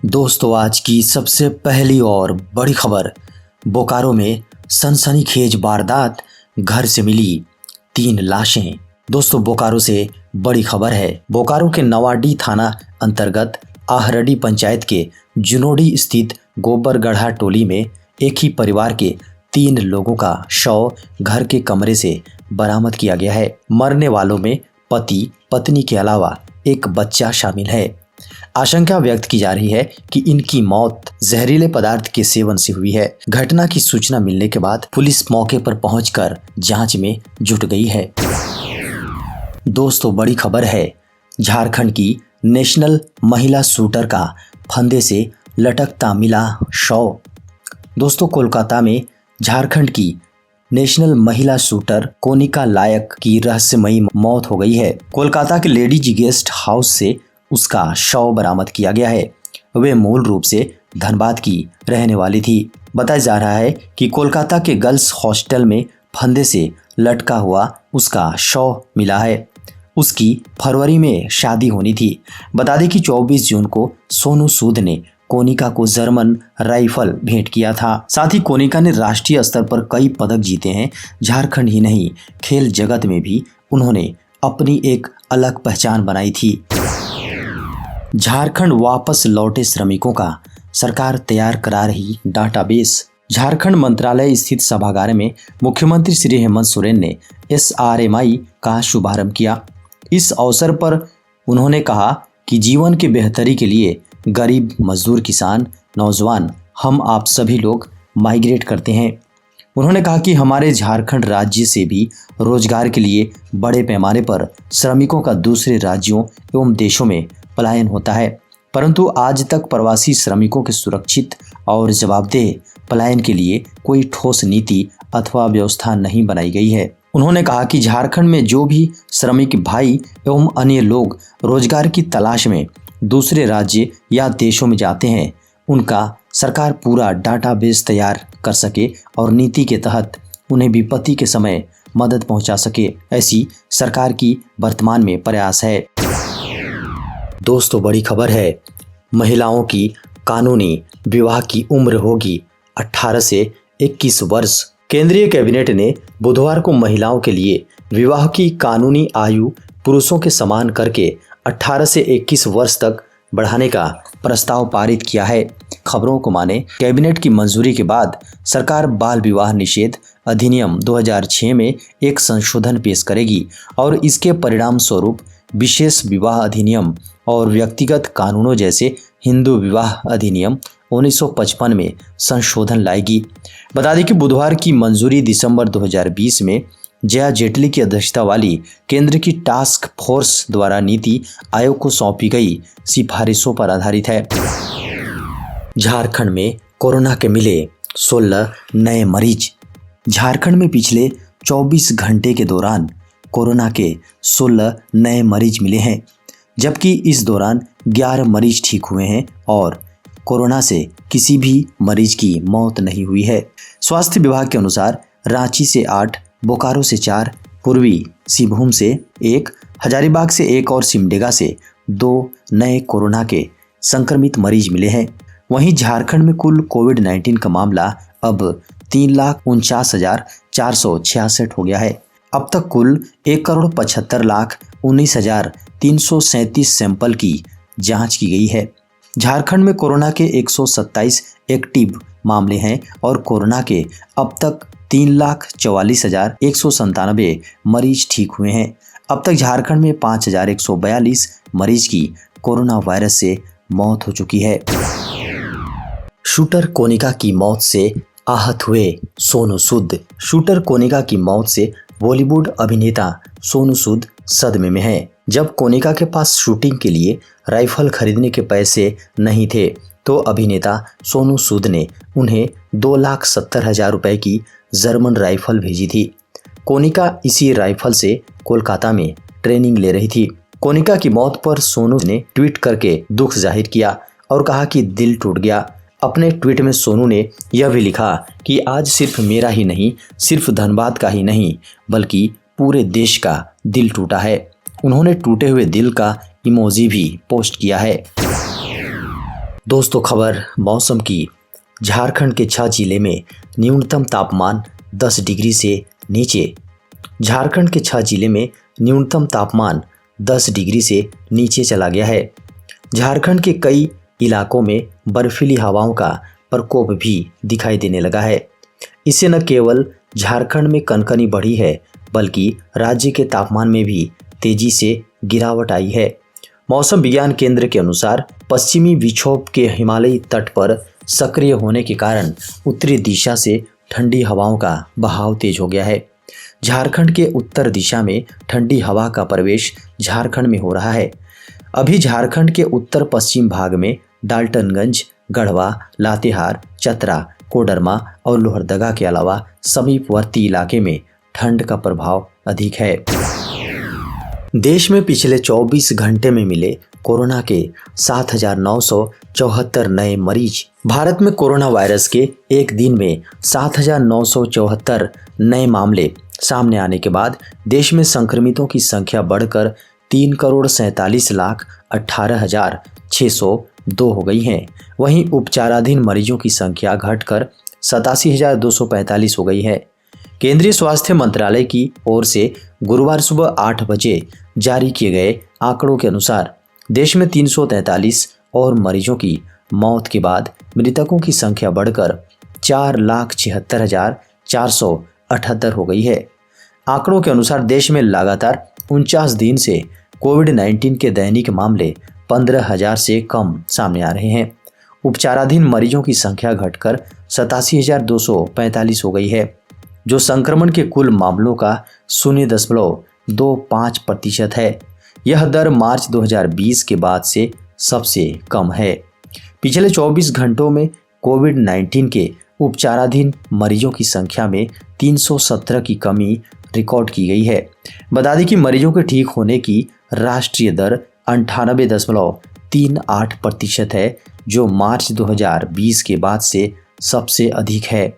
दोस्तों, आज की सबसे पहली और बड़ी खबर। बोकारो में सनसनीखेज वारदात, घर से मिली 3 लाशें। दोस्तों, बोकारो से बड़ी खबर है। बोकारो के नवाडी थाना अंतर्गत आहरडी पंचायत के जुनोडी स्थित गोबरगढ़ा टोली में एक ही परिवार के 3 लोगों का शव घर के कमरे से बरामद किया गया है। मरने वालों में पति पत्नी के अलावा एक बच्चा शामिल है। आशंका व्यक्त की जा रही है कि इनकी मौत जहरीले पदार्थ के सेवन से हुई है। घटना की सूचना मिलने के बाद पुलिस मौके पर पहुंचकर जांच में जुट गई है। दोस्तों, बड़ी खबर है। झारखंड की नेशनल महिला शूटर का फंदे से लटकता मिला शव। दोस्तों, कोलकाता में झारखंड की नेशनल महिला शूटर कोनिका लायक की रहस्यमयी मौत हो गई है। कोलकाता के लेडीज गेस्ट हाउस से उसका शव बरामद किया गया है। वे मूल रूप से धनबाद की रहने वाली थी। बताया जा रहा है कि कोलकाता के गर्ल्स हॉस्टल में फंदे से लटका हुआ उसका शव मिला है। उसकी फरवरी में शादी होनी थी। बता दें कि 24 जून को सोनू सूद ने कोनिका को जर्मन राइफल भेंट किया था। साथ ही कोनिका ने राष्ट्रीय स्तर पर कई पदक जीते हैं। झारखंड ही नहीं, खेल जगत में भी उन्होंने अपनी एक अलग पहचान बनाई थी। झारखंड वापस लौटे श्रमिकों का सरकार तैयार करा रही डाटाबेस। झारखंड मंत्रालय स्थित सभागार में मुख्यमंत्री श्री हेमंत सोरेन ने SRMI का शुभारंभ किया। इस अवसर पर उन्होंने कहा कि जीवन की बेहतरी के लिए गरीब, मजदूर, किसान, नौजवान, हम आप सभी लोग माइग्रेट करते हैं। उन्होंने कहा कि हमारे झारखंड राज्य से भी रोजगार के लिए बड़े पैमाने पर श्रमिकों का दूसरे राज्यों एवं देशों में पलायन होता है, परंतु आज तक प्रवासी श्रमिकों के सुरक्षित और जवाबदेह पलायन के लिए कोई ठोस नीति अथवा व्यवस्था नहीं बनाई गई है। उन्होंने कहा कि झारखंड में जो भी श्रमिक भाई एवं अन्य लोग रोजगार की तलाश में दूसरे राज्य या देशों में जाते हैं, उनका सरकार पूरा डाटाबेस तैयार कर सके और नीति के तहत उन्हें विपत्ति के समय मदद पहुंचा सके। ऐसी सरकार की वर्तमान में प्रयास है। दोस्तों, बड़ी खबर है। महिलाओं की कानूनी विवाह की उम्र होगी 18 से 21 वर्ष। केंद्रीय कैबिनेट ने बुधवार को महिलाओं के लिए विवाह की कानूनी आयु पुरुषों के समान करके 18 से 21 वर्ष तक बढ़ाने का प्रस्ताव पारित किया है। खबरों को माने, कैबिनेट की मंजूरी के बाद सरकार बाल विवाह निषेध अधिनियम 2006 में एक संशोधन पेश करेगी और इसके परिणाम स्वरूप विशेष विवाह अधिनियम और व्यक्तिगत कानूनों जैसे हिंदू विवाह अधिनियम 1955 में संशोधन लाएगी। बता दें कि बुधवार की मंजूरी दिसंबर 2020 में जया जेटली की अध्यक्षता वाली केंद्र की टास्क फोर्स द्वारा नीति आयोग को सौंपी गई सिफारिशों पर आधारित है। झारखंड में कोरोना के मिले 16 नए मरीज। झारखंड में पिछले 24 घंटे के दौरान कोरोना के 16 नए मरीज मिले हैं, जबकि इस दौरान 11 मरीज ठीक हुए हैं और कोरोना से किसी भी मरीज की मौत नहीं हुई है। स्वास्थ्य विभाग के अनुसार रांची से 8, बोकारो से 4, पूर्वी सिंहभूम से 1, हजारीबाग से 1 और सिमडेगा से 2 नए कोरोना के संक्रमित मरीज मिले हैं। वहीं झारखंड में कुल कोविड-19 का मामला अब 3,49,466 हो गया है। अब तक कुल 1,75,19,337 सैंपल की जांच की गई है। झारखंड में कोरोना के 127 एक्टिव मामले हैं और कोरोना के अब तक 3,44,197 मरीज ठीक हुए हैं। अब तक झारखंड में 5,142 मरीज की कोरोना वायरस से मौत हो चुकी है। शूटर कोनिका की मौत से आहत हुए सोनू सूद। शूटर कोनिका की मौत से बॉलीवुड अभिनेता सोनू सूद सदमे में है। जब कोनिका के पास शूटिंग के लिए राइफल खरीदने के पैसे नहीं थे, तो अभिनेता सोनू सूद ने उन्हें 2,70,000 रुपए की जर्मन राइफल भेजी थी। कोनिका इसी राइफल से कोलकाता में ट्रेनिंग ले रही थी। कोनिका की मौत पर सोनू ने ट्वीट करके दुख जाहिर किया और कहा कि दिल टूट गया। अपने ट्वीट में सोनू ने यह भी लिखा कि आज सिर्फ मेरा ही नहीं, सिर्फ धनबाद का ही नहीं, बल्कि पूरे देश का दिल टूटा है। उन्होंने टूटे हुए दिल का इमोजी भी पोस्ट किया है। दोस्तों खबर मौसम की। झारखंड के 6 जिले में न्यूनतम तापमान 10 डिग्री से नीचे। झारखंड के 6 जिले में न्यूनतम तापमान 10 डिग्री से नीचे चला गया है। झारखंड के कई इलाकों में बर्फीली हवाओं का प्रकोप भी दिखाई देने लगा है। इससे न केवल झारखंड में कनकनी बढ़ी है, बल्कि राज्य के तापमान में भी तेजी से गिरावट आई है। मौसम विज्ञान केंद्र के अनुसार पश्चिमी विक्षोभ के हिमालयी तट पर सक्रिय होने के कारण उत्तरी दिशा से ठंडी हवाओं का बहाव तेज हो गया है। झारखंड के उत्तर दिशा में ठंडी हवा का प्रवेश झारखंड में हो रहा है। अभी झारखंड के उत्तर पश्चिम भाग में डाल्टनगंज, गढ़वा, लातेहार, चतरा, कोडरमा और लोहरदगा के अलावा समीपवर्ती इलाके में ठंड का प्रभाव अधिक है। देश में पिछले 24 घंटे में मिले कोरोना के 7,974 नए मरीज। भारत में कोरोना वायरस के एक दिन में 7,974 नए मामले सामने आने के बाद देश में संक्रमितों की संख्या बढ़कर 3,47,18,602 हो गई है। वहीं उपचाराधीन मरीजों की संख्या घटकर 87,245 हो गई है। केंद्रीय स्वास्थ्य मंत्रालय की ओर से गुरुवार सुबह 8 बजे जारी किए गए आंकड़ों के अनुसार देश में 343 और मरीजों की मौत के बाद मृतकों की संख्या बढ़कर 4,76,478 हो गई है। आंकड़ों के अनुसार देश में लगातार 49 दिन से कोविड-19 के दैनिक मामले 15,000 से कम सामने आ रहे हैं। उपचाराधीन मरीजों की संख्या घटकर 87,245 हो गई है, जो संक्रमण के कुल मामलों का 0.25% है। यह दर मार्च 2020 के बाद से सबसे कम है। पिछले 24 घंटों में कोविड-19 के उपचाराधीन मरीजों की संख्या में 317 की कमी रिकॉर्ड की गई है। बता दें कि मरीजों के ठीक होने की राष्ट्रीय दर 98.38% है, जो मार्च 2020 के बाद से सबसे अधिक है।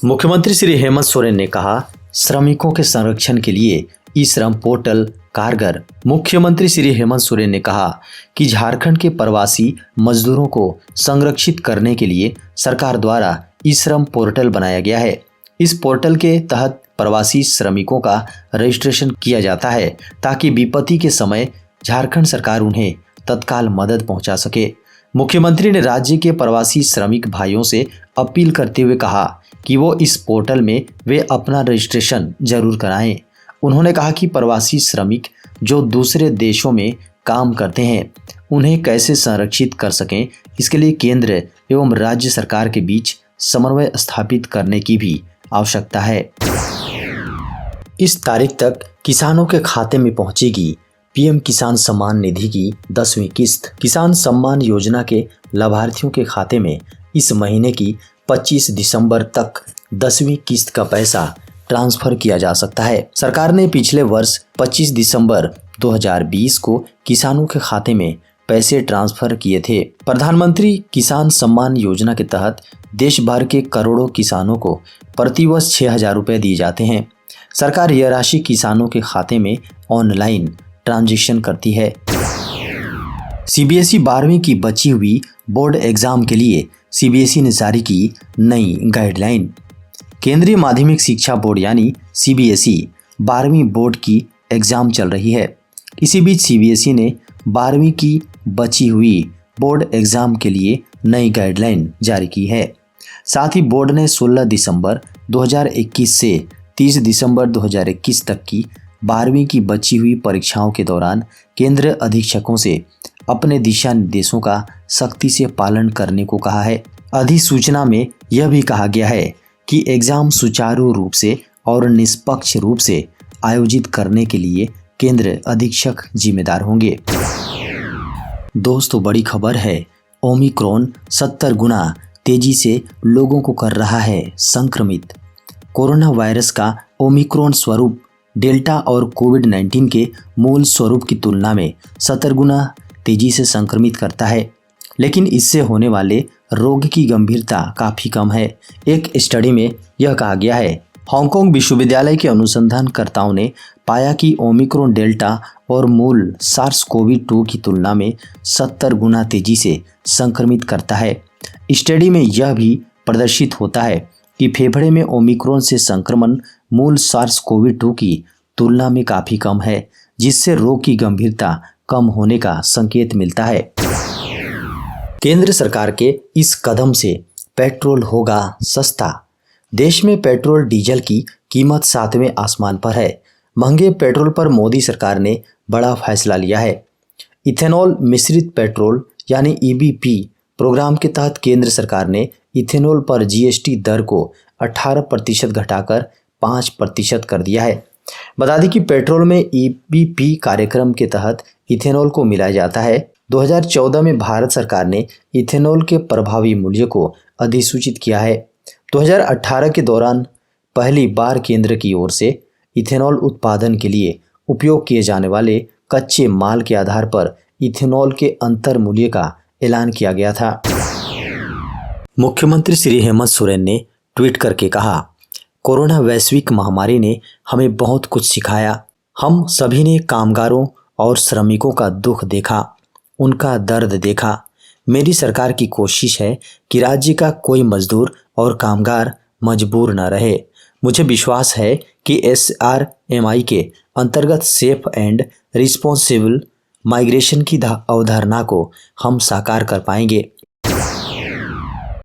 मुख्यमंत्री श्री हेमंत सोरेन ने कहा, श्रमिकों के संरक्षण के लिए ई श्रम पोर्टल कारगर। मुख्यमंत्री श्री हेमंत सोरेन ने कहा कि झारखंड के प्रवासी मजदूरों को संरक्षित करने के लिए सरकार द्वारा ई श्रम पोर्टल बनाया गया है। इस पोर्टल के तहत प्रवासी श्रमिकों का रजिस्ट्रेशन किया जाता है, ताकि विपत्ति के समय झारखंड सरकार उन्हें तत्काल मदद पहुंचा सके। मुख्यमंत्री ने राज्य के प्रवासी श्रमिक भाइयों से अपील करते हुए कहा कि वो इस पोर्टल में वे अपना रजिस्ट्रेशन जरूर कराएं। उन्होंने कहा कि प्रवासी श्रमिक जो दूसरे देशों में काम करते हैं, उन्हें कैसे संरक्षित कर सकें, इसके लिए केंद्र एवं राज्य सरकार के बीच समन्वय स्थापित करने की भी आवश्यकता है। इस तारीख तक किसानों के खाते में पहुंचेगी पीएम किसान सम्मान निधि की 10वीं किस्त। किसान सम्मान योजना के लाभार्थियों के खाते में इस महीने की 25 दिसंबर तक 10वीं किस्त का पैसा ट्रांसफर किया जा सकता है। सरकार ने पिछले वर्ष 25 दिसंबर 2020 को किसानों के खाते में पैसे ट्रांसफर किए थे। प्रधानमंत्री किसान सम्मान योजना के तहत देश भर के करोड़ों किसानों को प्रतिवर्ष 6,000 रुपए दिए जाते हैं। सरकार यह राशि किसानों के खाते में ऑनलाइन ट्रांजैक्शन करती है। सीबीएसई 12वीं की बची हुई बोर्ड एग्जाम के लिए सीबीएसई ने जारी की नई गाइडलाइन। केंद्रीय माध्यमिक शिक्षा बोर्ड यानी सीबीएसई 12वीं बोर्ड की एग्जाम चल रही है। इसी बीच सीबीएसई ने 12वीं की बची हुई बोर्ड एग्जाम के लिए नई गाइडलाइन जारी की है। साथ ही बोर्ड ने 16 दिसंबर 2021 से 30 दिसंबर 2021 तक की 12वीं की बची हुई परीक्षाओं के दौरान केंद्र अधीक्षकों से अपने दिशा निर्देशों का सख्ती से पालन करने को कहा है। अधिसूचना में यह भी कहा गया है कि एग्जाम सुचारू रूप से और निष्पक्ष रूप से आयोजित करने के लिए केंद्र अधीक्षक जिम्मेदार होंगे। दोस्तों बड़ी खबर है, ओमिक्रॉन 70 गुना तेजी से लोगों को कर रहा है संक्रमित। कोरोना वायरस का ओमिक्रॉन स्वरूप डेल्टा और कोविड-19 के मूल स्वरूप की तुलना में 70 गुना तेजी से संक्रमित करता है, लेकिन इससे होने वाले रोग की गंभीरता काफ़ी कम है। एक स्टडी में यह कहा गया है। हांगकांग विश्वविद्यालय के अनुसंधानकर्ताओं ने पाया कि ओमिक्रॉन डेल्टा और मूल सार्स-कोवी-2 की तुलना में 70 गुना तेजी से संक्रमित करता है। स्टडी में यह भी प्रदर्शित होता है कि फेफड़े में ओमिक्रॉन से संक्रमण मूल सार्स-कोवी-2 की तुलना में काफी कम है, जिससे रोग की गंभीरता कम होने का संकेत मिलता है। केंद्र सरकार के इस कदम से पेट्रोल होगा सस्ता। देश में पेट्रोल डीजल की कीमत 7वें आसमान पर है। महंगे पेट्रोल पर मोदी सरकार ने बड़ा फैसला लिया है। इथेनॉल मिश्रित पेट्रोल यानी ईबीपी प्रोग्राम के तहत केंद्र सरकार ने इथेनॉल पर जीएसटी दर को 18% घटाकर 5% कर दिया है। बता दें कि पेट्रोल में ईबीपी कार्यक्रम के तहत इथेनॉल को मिलाया जाता है। 2014 में भारत सरकार ने इथेनॉल के प्रभावी मूल्य को अधिसूचित किया है। 2018 के दौरान पहली बार केंद्र की ओर से इथेनॉल उत्पादन के लिए उपयोग किए जाने वाले कच्चे माल के आधार पर इथेनॉल के अंतर मूल्य का ऐलान किया गया था। मुख्यमंत्री श्री हेमंत सोरेन ने ट्वीट करके कहा, कोरोना वैश्विक महामारी ने हमें बहुत कुछ सिखाया। हम सभी ने कामगारों और श्रमिकों का दुख देखा, उनका दर्द देखा। मेरी सरकार की कोशिश है कि राज्य का कोई मजदूर और कामगार मजबूर न रहे। मुझे विश्वास है कि SRMI के अंतर्गत सेफ एंड रिस्पॉन्सिबल माइग्रेशन की अवधारणा को हम साकार कर पाएंगे।